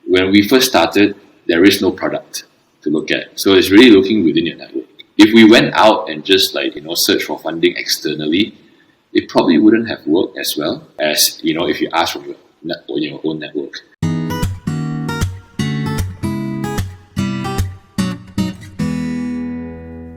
when we first started, there is no product to look at. So it's really looking within your network. If we went out and just search for funding externally, it probably wouldn't have worked as well as, if you ask from your own network.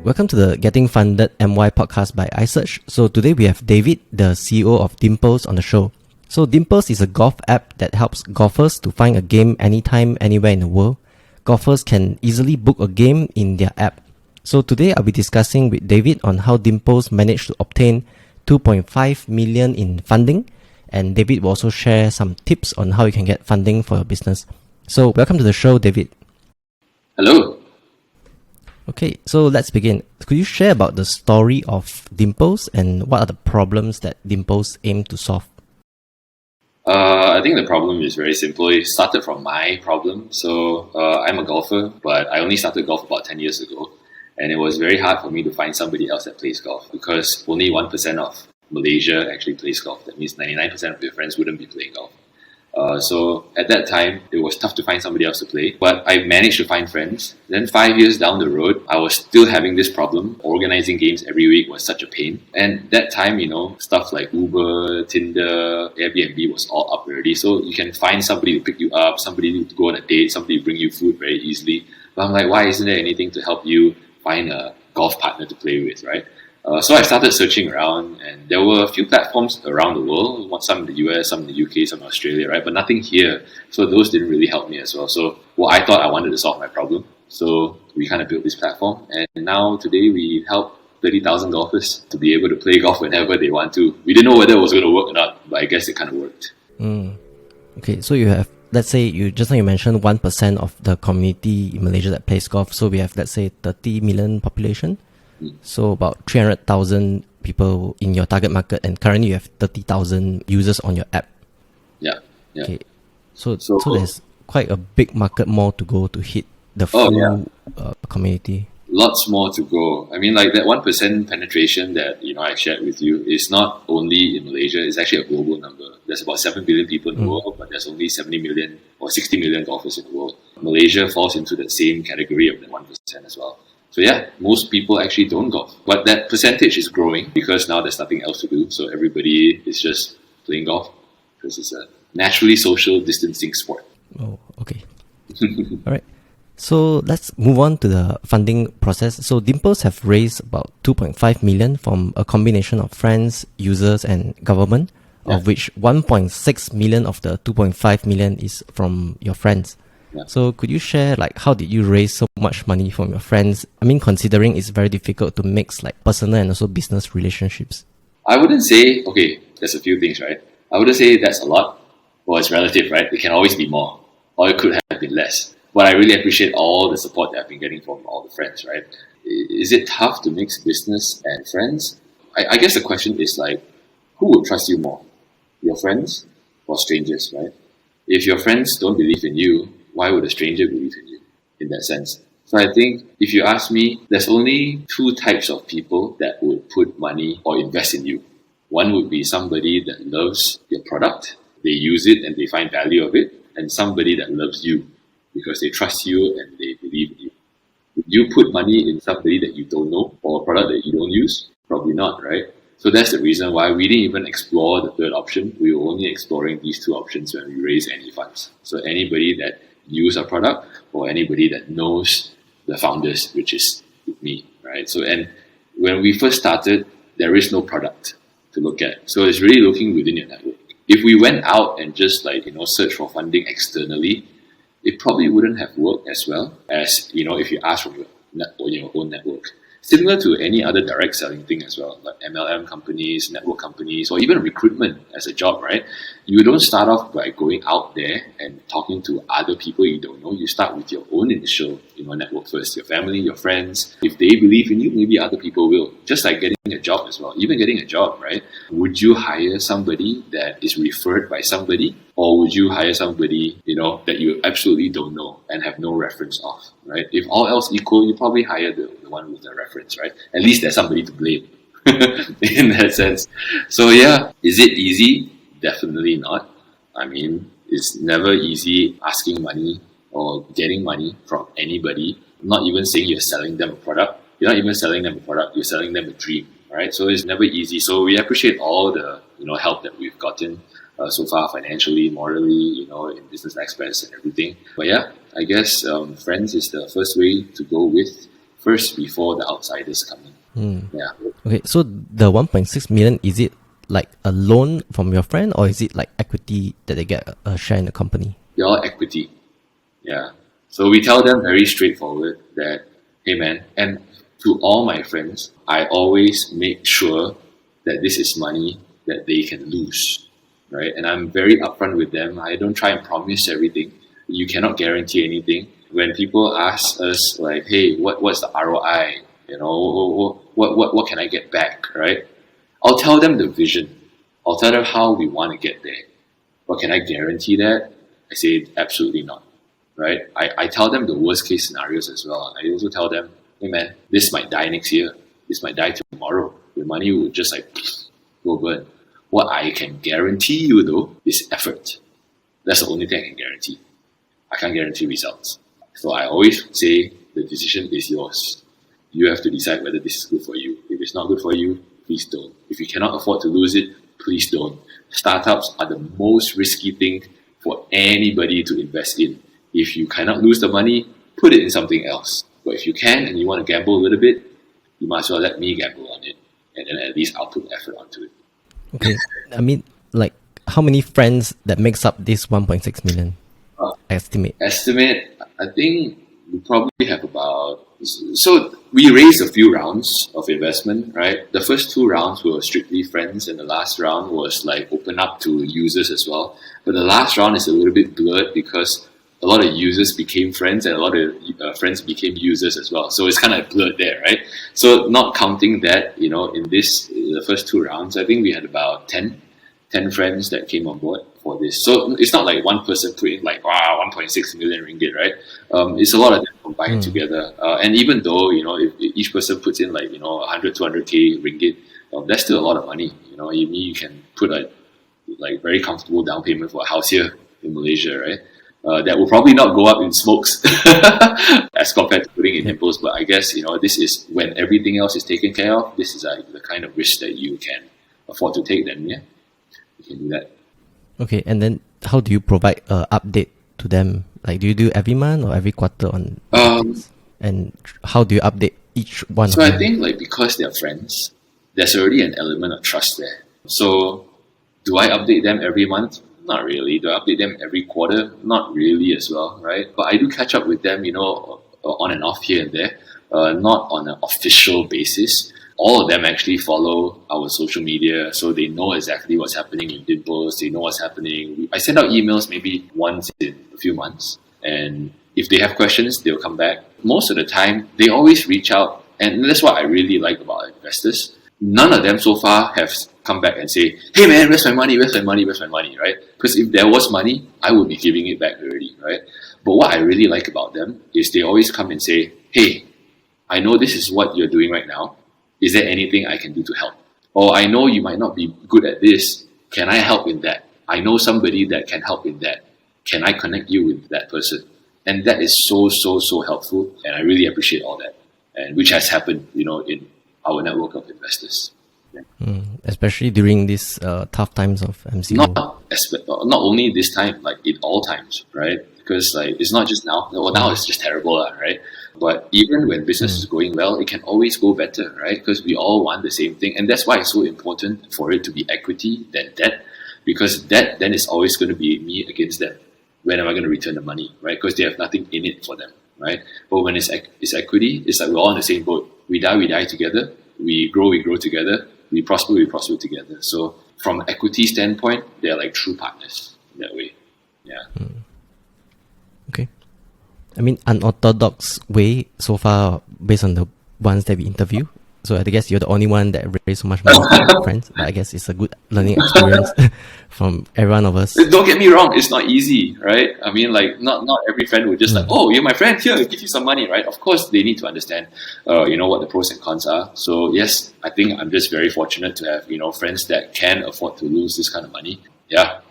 Welcome to the Getting Funded MY podcast by iSearch. So today we have David, the CEO of Deemples, on the show. So Deemples is a golf app that helps golfers to find a game anytime, anywhere in the world. Golfers can easily book a game in their app. So today I'll be discussing with David on how Deemples managed to obtain 2.5 million in funding, and David will also share some tips on how you can get funding for your business. So welcome to the show, David. Hello. Okay, so let's begin. Could you share about the story of Deemples and what are the problems that Deemples aim to solve? I think the problem is very simple. It started from my problem. So I'm a golfer, but I only started golf about 10 years ago. And it was very hard for me to find somebody else that plays golf because only 1% of Malaysia actually plays golf. That means 99% of your friends wouldn't be playing golf. So at that time, it was tough to find somebody else to play. But I managed to find friends. Then 5 years down the road, I was still having this problem. Organizing games every week was such a pain. And that time, stuff like Uber, Tinder, Airbnb was all up already. So you can find somebody to pick you up, somebody to go on a date, somebody to bring you food very easily. But I'm like, why isn't there anything to help you find a golf partner to play with, right? So I started searching around, and there were a few platforms around the world, some in the US, some in the UK, some in Australia, right? But nothing here. So those didn't really help me as well. So I thought I wanted to solve my problem. So we kind of built this platform, and now today we help 30,000 golfers to be able to play golf whenever they want to. We didn't know whether it was going to work or not, but I guess it kind of worked. Okay, so you have, let's say, you mentioned 1% of the community in Malaysia that plays golf. So we have, let's say, 30 million population. So about 300,000 people in your target market, and currently you have 30,000 users on your app. Yeah. Okay. So there's quite a big market more to go to hit the full community. Lots more to go. I mean, like that 1% penetration that I shared with you is not only in Malaysia, it's actually a global number. There's about 7 billion people in the world, but there's only 70 million or 60 million golfers in the world. Malaysia falls into that same category of the 1% as well. So yeah, most people actually don't golf. But that percentage is growing because now there's nothing else to do. So everybody is just playing golf because it's a naturally social distancing sport. Oh, okay. All right. So let's move on to the funding process. So Deemples have raised about 2.5 million from a combination of friends, users and government, of which 1.6 million of the 2.5 million is from your friends. Yeah. So could you share how did you raise so much money from your friends? I mean, considering it's very difficult to mix personal and also business relationships. I wouldn't say, there's a few things, right? I wouldn't say that's a lot. Well, it's relative, right? It can always be more, or it could have been less. But I really appreciate all the support that I've been getting from all the friends, right? Is it tough to mix business and friends? I guess the question is who would trust you more? Your friends or strangers, right? If your friends don't believe in you, why would a stranger believe in you in that sense? So I think if you ask me, there's only two types of people that would put money or invest in you. One would be somebody that loves your product, they use it and they find value of it, and somebody that loves you because they trust you and they believe in you. Would you put money in somebody that you don't know or a product that you don't use? Probably not, right? So that's the reason why we didn't even explore the third option. We were only exploring these two options when we raise any funds. So anybody that use our product or anybody that knows the founders, which is me, right? So, and when we first started, there is no product to look at. So it's really looking within your network. If we went out and just search for funding externally, it probably wouldn't have worked as well as, if you ask from your own network. Similar to any other direct selling thing as well, like MLM companies, network companies, or even recruitment as a job, right? You don't start off by going out there and talking to other people you don't know. You start with your own initial, network first. Your family, your friends. If they believe in you, maybe other people will. Just like getting a job as well. Even getting a job, right? Would you hire somebody that is referred by somebody? Or would you hire somebody, that you absolutely don't know and have no reference of, right? If all else equal, you probably hire the one with the reference, right? At least there's somebody to blame in that sense. So yeah, is it easy? Definitely not. I mean, It's never easy asking money or getting money from anybody. I'm not even saying you're selling them a product. You're not even selling them a product. You're selling them a dream, right? So it's never easy. So we appreciate all the help that we've gotten so far, financially, morally, in business aspects and everything. But yeah, I guess friends is the first way to go with first before the outsiders come in. Yeah. Okay, so the 1.6 million, is it like a loan from your friend, or is it like equity that they get a share in the company? Your equity. Yeah. So we tell them very straightforward that, hey man, and to all my friends, I always make sure that this is money that they can lose, right? And I'm very upfront with them. I don't try and promise everything. You cannot guarantee anything. When people ask us like, hey, what's the ROI? What can I get back, right? I'll tell them the vision. I'll tell them how we want to get there. But can I guarantee that? I say absolutely not, right? I tell them the worst case scenarios as well. I also tell them, hey man, this might die next year. This might die tomorrow. Your money will just like go burn. What I can guarantee you though is effort. That's the only thing I can guarantee. I can't guarantee results. So I always say the decision is yours. You have to decide whether this is good for you. If it's not good for you, please don't. If you cannot afford to lose it, please don't. Startups are the most risky thing for anybody to invest in. If you cannot lose the money, put it in something else. But if you can and you want to gamble a little bit, you might as well let me gamble on it. And then at least I'll put effort onto it. Okay. I mean, like, how many friends that makes up this 1.6 million estimate? I think we probably have about... So we raised a few rounds of investment, right? The first 2 rounds were strictly friends, and the last round was like open up to users as well. But the last round is a little bit blurred because a lot of users became friends and a lot of friends became users as well. So it's kind of blurred there, right? So not counting that, in the first 2 rounds, I think we had about 10 friends that came on board for this. So it's not like one person put in like, wow, 1.6 million ringgit, right? It's a lot of them combined together. And even though, if each person puts in like, 100, 200k ringgit, that's still a lot of money. You can put a like very comfortable down payment for a house here in Malaysia, right? That will probably not go up in smokes as compared to putting in Deemples. But I guess, this is when everything else is taken care of, this is the kind of risk that you can afford to take, then yeah, you can do that. Okay, and then how do you provide an update to them? Like, do you do every month or every quarter on and how do you update each one So of I them? think like because they're friends, there's already an element of trust there. So do I update them every month? Not really. Do I update them every quarter? Not really as well, right? But I do catch up with them, on and off here and there, not on an official basis. All of them actually follow our social media, so they know exactly what's happening in Deemples. They know what's happening. I send out emails maybe once in a few months, and if they have questions, they'll come back. Most of the time, they always reach out, and that's what I really like about investors. None of them so far have come back and say, hey man, where's my money, right? Because if there was money, I would be giving it back already, right? But what I really like about them is they always come and say, hey, I know this is what you're doing right now. Is there anything I can do to help? Or I know you might not be good at this. Can I help in that? I know somebody that can help in that. Can I connect you with that person? And that is so helpful. And I really appreciate all that. And which has happened, in our network of investors. Yeah. Especially during these tough times of MCO. Not only this time, like in all times, right? Because like it's not just now. Well, now it's just terrible, right? But even when business is going well, it can always go better, right? Because we all want the same thing, and that's why it's so important for it to be equity than debt. Because debt then is always going to be me against them. When am I going to return the money, right? Because they have nothing in it for them, right? But when it's equity, it's like we're all in the same boat. We die together. We grow together. We prosper together. So from equity standpoint, they're like true partners in that way. Yeah. Okay. I mean, unorthodox way so far based on the ones that we interview. So I guess you're the only one that raised so much money for your friends. But I guess it's a good learning experience from every one of us. Don't get me wrong, it's not easy, right? I mean, like, not every friend would just like, oh, you're my friend, here, I'll give you some money, right? Of course, they need to understand, what the pros and cons are. So yes, I think I'm just very fortunate to have, friends that can afford to lose this kind of money. Yeah.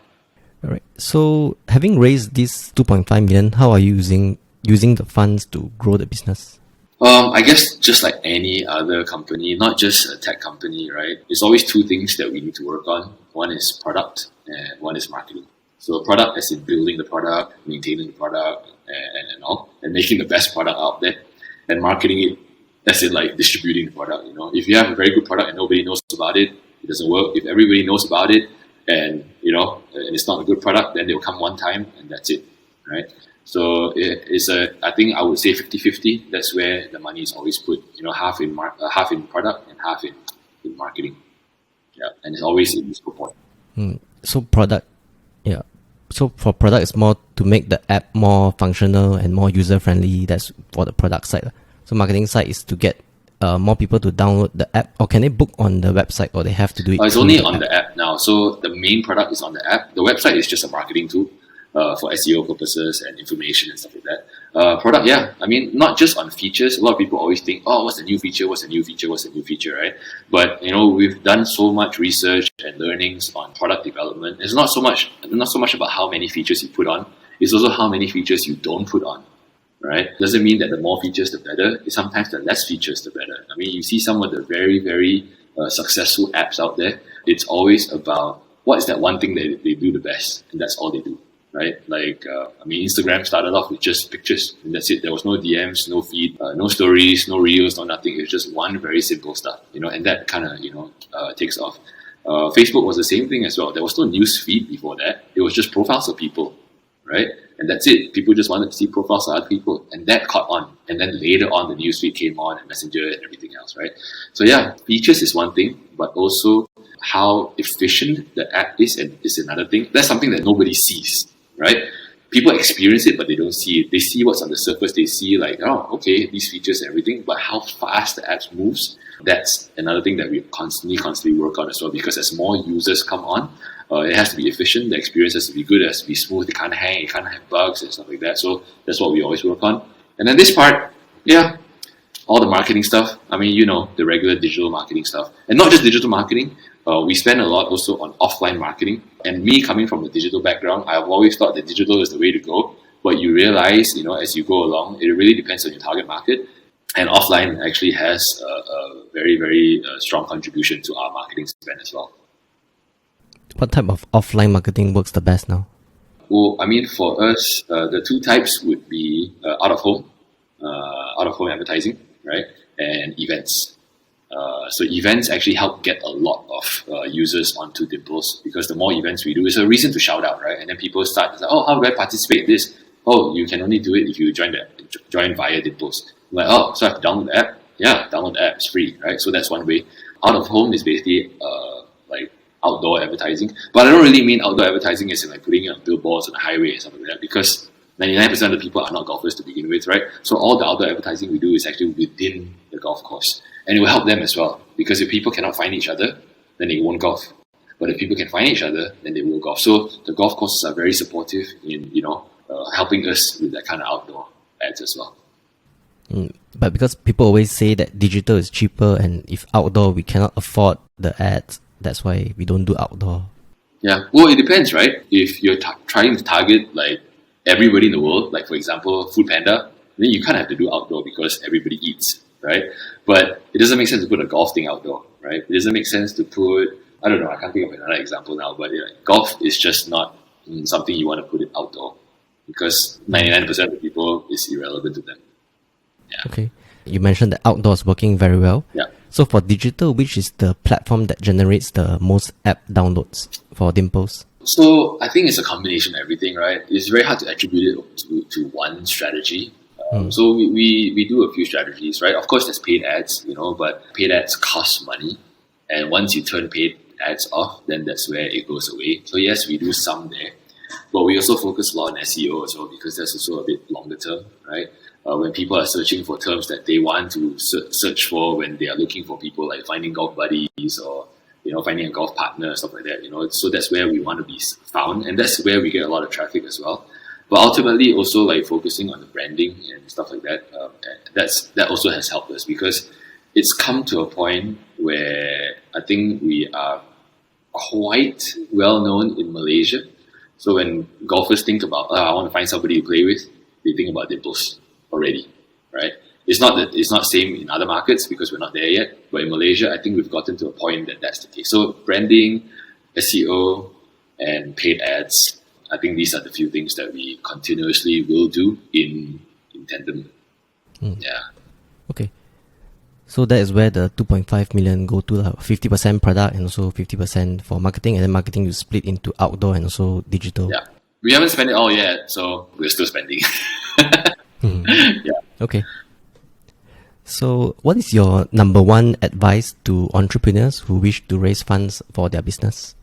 All right. So, having raised this 2.5 million, how are you using the funds to grow the business? I guess just like any other company, not just a tech company, right? There's always two things that we need to work on. One is product and one is marketing. So product as in building the product, maintaining the product and all, and making the best product out there. And marketing it as in like distributing the product, you know. If you have a very good product and nobody knows about it, it doesn't work. If everybody knows about it and and it's not a good product, then they'll come one time and that's it. Right? So I think I would say 50-50. That's where the money is always put, half in product and half in marketing. Yeah. And it's always in this proportion. So product, yeah. So for product, it's more to make the app more functional and more user friendly. That's for the product side. So marketing side is to get more people to download the app, or can they book on the website, or they have to do it? It's only on the app now. So the main product is on the app. The website is just a marketing tool for SEO purposes and information and stuff like that. Product, yeah. I mean, not just on features. A lot of people always think, oh, what's the new feature? What's the new feature? What's the new feature? Right? But we've done so much research and learnings on product development. It's not so much about how many features you put on. It's also how many features you don't put on. Right? Doesn't mean that the more features, the better. It's sometimes the less features, the better. I mean, you see some of the very, very successful apps out there. It's always about what is that one thing that they do the best, and that's all they do. Right? Like, Instagram started off with just pictures, and that's it. There was no DMs, no feed, no stories, no reels, no nothing. It was just one very simple stuff, and that kind of, takes off. Facebook was the same thing as well. There was no news feed before that. It was just profiles of people, right? And that's it. People just wanted to see profiles of other people, and that caught on. And then later on, the newsfeed came on, and Messenger and everything else, right? So yeah, features is one thing, but also how efficient the app is another thing. That's something that nobody sees, right? People experience it, but they don't see it. They see what's on the surface. They see like, oh, okay, these features and everything, but how fast the app moves, that's another thing that we constantly work on as well. Because as more users come on, it has to be efficient. The experience has to be good. It has to be smooth. It can't hang. It can't have bugs and stuff like that. So that's what we always work on. And then this part, yeah, all the marketing stuff. I mean, the regular digital marketing stuff. And not just digital marketing. We spend a lot also on offline marketing. And me coming from a digital background, I've always thought that digital is the way to go. But you realize, as you go along, it really depends on your target market. And offline actually has a very, very strong contribution to our marketing spend as well. What type of offline marketing works the best now? Well, I mean, for us, the two types would be out of home advertising, right, and events. So events actually help get a lot of users onto Deemples, because the more events we do, it's a reason to shout out, right? And then people start, oh, how do I participate in this? Oh, you can only do it if you join via Deemples. I'm like, oh, so I have to download the app? Yeah, download the app, it's free, right? So that's one way. Out of home is basically like outdoor advertising, but I don't really mean outdoor advertising as in like putting it on billboards on the highway and stuff like that, because 99% of the people are not golfers to begin with, right? So all the outdoor advertising we do is actually within the golf course, and it will help them as well, because if people cannot find each other, then they won't golf. But if people can find each other, then they will golf. So the golf courses are very supportive in helping us with that kind of outdoor ads as well. But because people always say that digital is cheaper, and if outdoor we cannot afford the ads, that's why we don't do outdoor. Yeah, well, it depends, right? If you're trying to target like everybody in the world, like for example, Food Panda, then you kind of have to do outdoor because everybody eats, right? But it doesn't make sense to put a golf thing outdoor, right? It doesn't make sense to put, I don't know, I can't think of another example now, but golf is just not something you want to put it outdoor, because 99% of the people is irrelevant to them. Yeah. Okay. You mentioned that outdoor is working very well. Yeah. So for digital, which is the platform that generates the most app downloads for Deemples? So I think it's a combination of everything, right? It's very hard to attribute it to one strategy. So we do a few strategies, right? Of course, there's paid ads, but paid ads cost money. And once you turn paid ads off, then that's where it goes away. So yes, we do some there. But we also focus a lot on SEO as well, because that's also a bit longer term, right? When people are searching for terms that they want to search for, when they are looking for people like finding golf buddies or finding a golf partner, stuff like that. So that's where we want to be found, and that's where we get a lot of traffic as well. But ultimately, also like focusing on the branding and stuff like that. That also has helped us, because it's come to a point where I think we are quite well known in Malaysia. So when golfers think about, I want to find somebody to play with, they think about Deemples already, right? It's not same in other markets because we're not there yet. But in Malaysia, I think we've gotten to a point that that's the case. So branding, SEO, and paid ads, I think these are the few things that we continuously will do in tandem. Yeah. Okay. So that is where the 2.5 million go to, 50% product and also 50% for marketing, and then marketing you split into outdoor and also digital. Yeah. We haven't spent it all yet, so we're still spending. Yeah. Okay. So what is your number one advice to entrepreneurs who wish to raise funds for their business?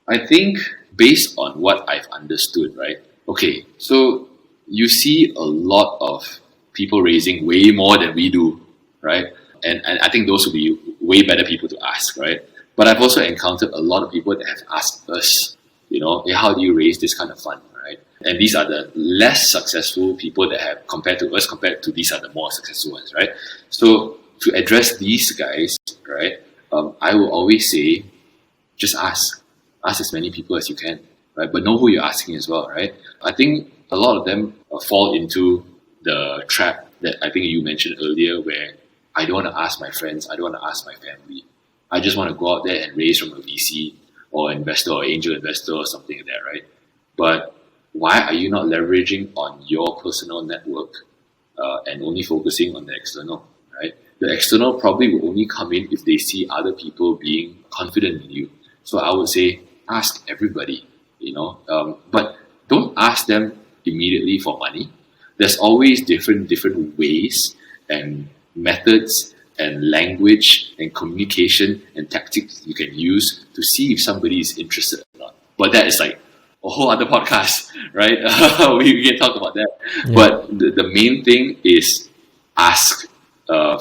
I think based on what I've understood, right? Okay, so you see a lot of people raising way more than we do, right? And I think those would be way better people to ask, right? But I've also encountered a lot of people that have asked us, hey, how do you raise this kind of fund, right? And these are the less successful people that have compared to these are the more successful ones, right? So to address these guys, right, I will always say, just ask as many people as you can, right? But know who you're asking as well, right? I think a lot of them fall into the trap that I think you mentioned earlier, where I don't want to ask my friends, I don't want to ask my family. I just want to go out there and raise from a VC or investor or angel investor or something like that, right? But why are you not leveraging on your personal network and only focusing on the external, right? The external probably will only come in if they see other people being confident in you. So I would say, ask everybody, but don't ask them immediately for money. There's always different ways and methods and language and communication and tactics you can use to see if somebody is interested or not. But that is like a whole other podcast, right? we can talk about that. Yeah. But the main thing is ask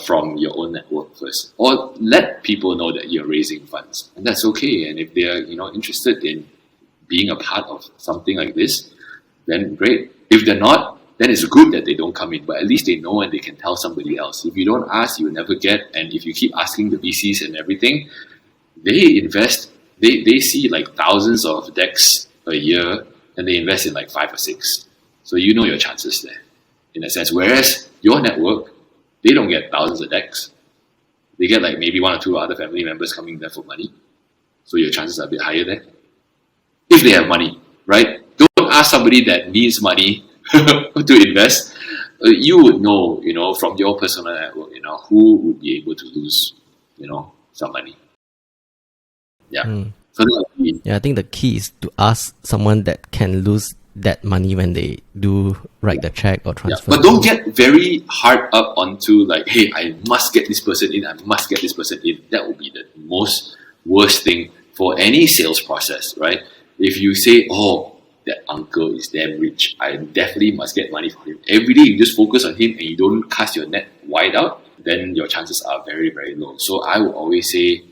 from your own network first, or let people know that you're raising funds, and that's okay. And if they're interested in being a part of something like this, then great. If they're not, then it's good that they don't come in, but at least they know and they can tell somebody else. If you don't ask, you will never get. And if you keep asking the VCs and everything, they invest, they see like thousands of decks a year, and they invest in like 5 or 6. So you know your chances there, in a sense. Whereas your network, they don't get thousands of decks. They get like maybe 1 or 2 other family members coming there for money. So your chances are a bit higher there. If they have money, right? Don't ask somebody that needs money to invest. You would know, from your personal network, who would be able to lose, some money. Yeah. So I think the key is to ask someone that can lose that money when they do write the check or transfer. But don't get very hard up onto like, hey, I must get this person in, I must get this person in. That would be the most worst thing for any sales process, right? If you say, oh, that uncle is damn rich, I definitely must get money from him. Every day you just focus on him and you don't cast your net wide out, then your chances are very, very low. So I would always say,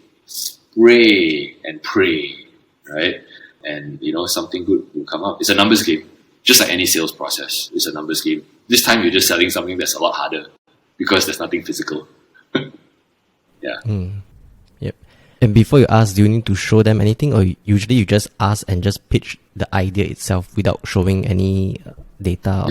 pray and pray, right? And something good will come up. It's a numbers game, just like any sales process. It's a numbers game. This time you're just selling something that's a lot harder because there's nothing physical. Yeah. Yep. And before you ask, do you need to show them anything, or usually you just ask and just pitch the idea itself without showing any data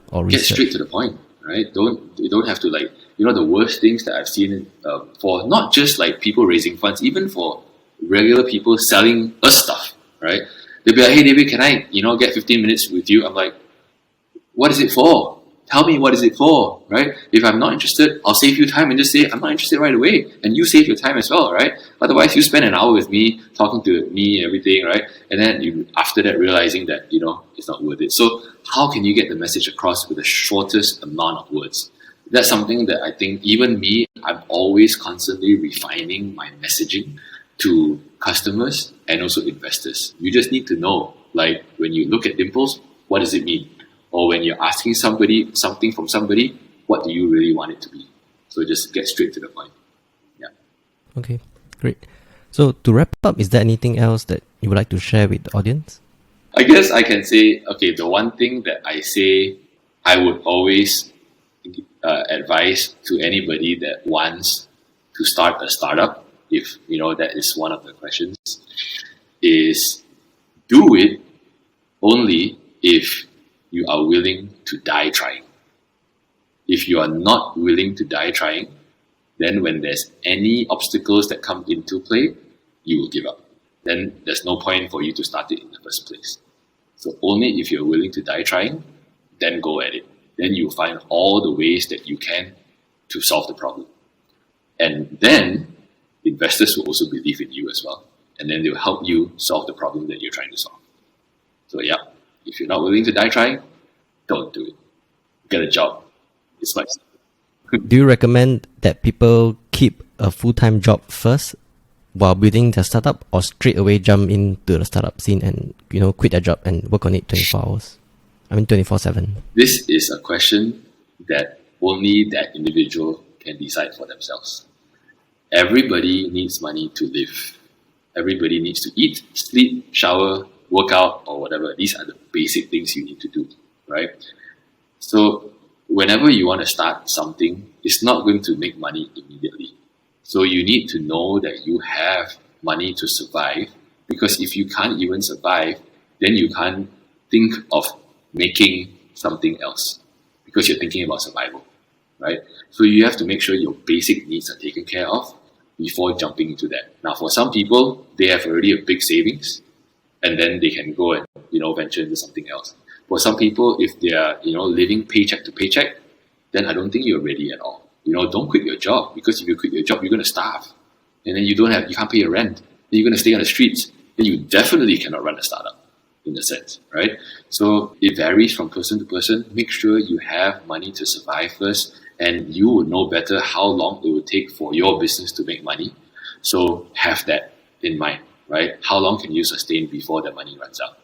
or research? Get straight to the point, right? You don't have to the worst things that I've seen for not just like people raising funds, even for regular people selling us stuff, right? They'll be like, hey David, can I get 15 minutes with you? I'm like, what is it for? Tell me what is it for, right? If I'm not interested, I'll save you time and just say I'm not interested right away, and you save your time as well, right? Otherwise, you spend an hour with me talking to me and everything, right? And then you after that realizing that it's not worth it. So how can you get the message across with the shortest amount of words? That's something that I think even me, I'm always constantly refining my messaging to customers and also investors. You just need to know, like when you look at Deemples, what does it mean? Or when you're asking somebody something from somebody, what do you really want it to be? So just get straight to the point. Yeah. Okay, great. So to wrap up, is there anything else that you would like to share with the audience? I guess I can say, okay, the one thing that I say I would always advise to anybody that wants to start a startup, if that is one of the questions, is do it only if you are willing to die trying. If you are not willing to die trying, then when there's any obstacles that come into play, you will give up. Then there's no point for you to start it in the first place. So only if you're willing to die trying, then go at it. Then you'll find all the ways that you can to solve the problem. And then investors will also believe in you as well. And then they'll help you solve the problem that you're trying to solve. So yeah, if you're not willing to die trying, don't do it. Get a job. It's like Do you recommend that people keep a full-time job first while building their startup, or straight away jump into the startup scene and quit their job and work on it 24 hours? 24/7. This is a question that only that individual can decide for themselves. Everybody needs money to live. Everybody needs to eat, sleep, shower, work out, or whatever. These are the basic things you need to do, right? So whenever you want to start something, it's not going to make money immediately. So you need to know that you have money to survive, because if you can't even survive, then you can't think of making something else, because you're thinking about survival, right? So you have to make sure your basic needs are taken care of before jumping into that. Now, for some people, they have already a big savings, and then they can go and venture into something else. For some people, if they are living paycheck to paycheck, then I don't think you're ready at all. Don't quit your job, because if you quit your job, you're going to starve, and then you can't pay your rent. Then you're going to stay on the streets. Then you definitely cannot run a startup, in a sense, right? So it varies from person to person. Make sure you have money to survive first, and you will know better how long it will take for your business to make money. So have that in mind, right? How long can you sustain before the money runs out?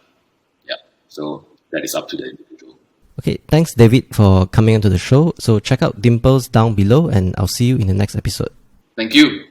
Yeah. So that is up to the individual. Okay, thanks David for coming onto the show. So check out Deemples down below, and I'll see you in the next episode. Thank you.